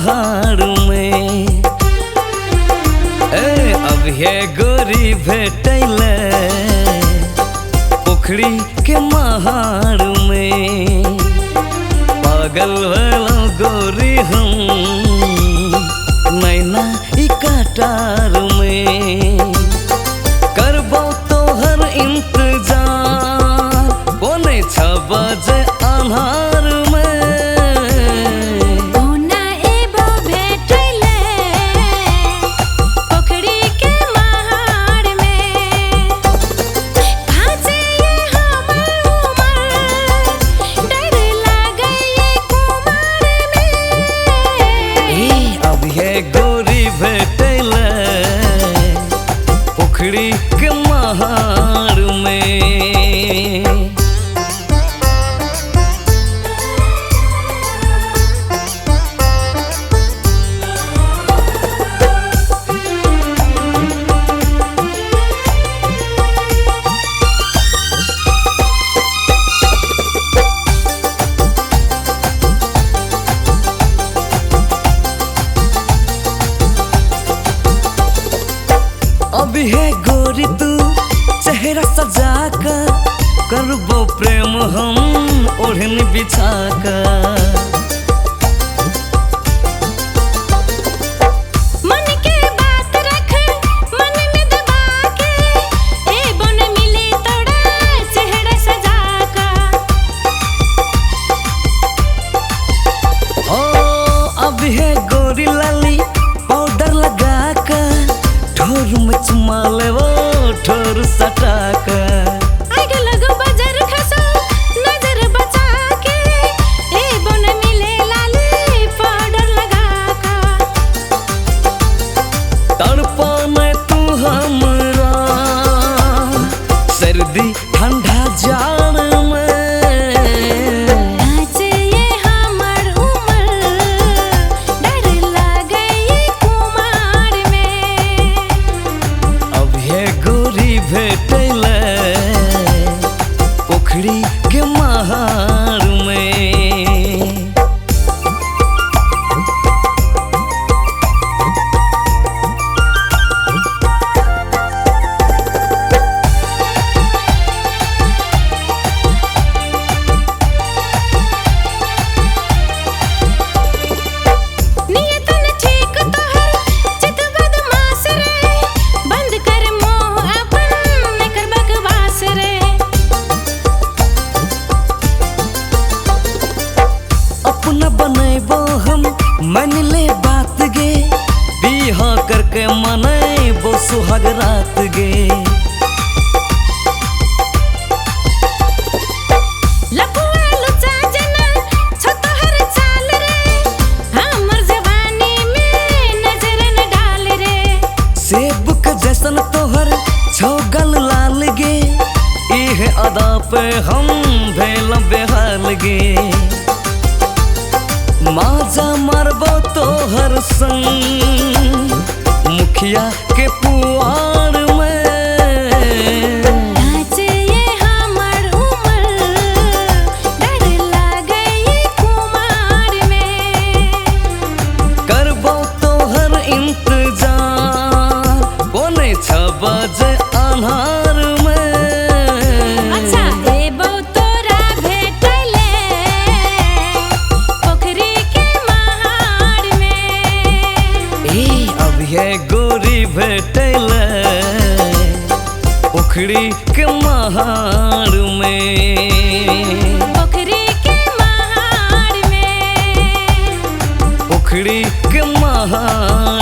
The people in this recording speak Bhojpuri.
महाड़ में। अब ये गोरी भेटैले पोखरी के महाड़ में। पागल भेलौ गोरी हम नैना ई कटार में। करबौ तोहर इंतजार कोने 6 बजे अन्हार में। गोरी भेटैले पोखरी के महाड़ में। अब है गोरी तू चेहरा सजा कर करबो प्रेम हम ओढ़नी बिछा कर। मन के बात रख मन में दबा के ए बन मिले तोड़ा चेहरा सजा कर। ओ अब है गोरी लाली पाउडर लगा कर ठोर में चुमा लेवो ठोर सटा कर। आग लगो बजर खसो नजर बचा के ए बन मिले लाली पाउडर लगा कर। तड़पाने तू हमरा सर्दी ठंडा जाड़ में। नाचे ये हमर उमर डर लागे ये कुमार में। अब ये गोरी भेटैले पोखरी के महाड़ में। नियतन ठीक तोहर चित बदमाश रे बंद कर मोह अपन कर बकवास रे। अपना बनैबो हम मान ले बात गे बिहा करके मनैबो सुहाग रात गे। लपुआ लुचा जना छ तोहर चाल रे हमर जवानी में नजर न डाल रे। सेब के जैसन तोहर छौगल लाल गे इहे अदा पे हम भेल बेहाल गे। माजा मारबो तोहर संग मुखिया के पुआर में। नाचे ये हमर उमर डर लागे ये कुमार में। करबो तोहर इंतजार कोने 6 बजे अन्हार में। अच्छा एबो तोरा भेटैले पोखरी के महाड़ में। अब ये गोरी भेटैले पोखरी के महाड़ में। पोखरी के महाड़ में। पोखरी के महाड़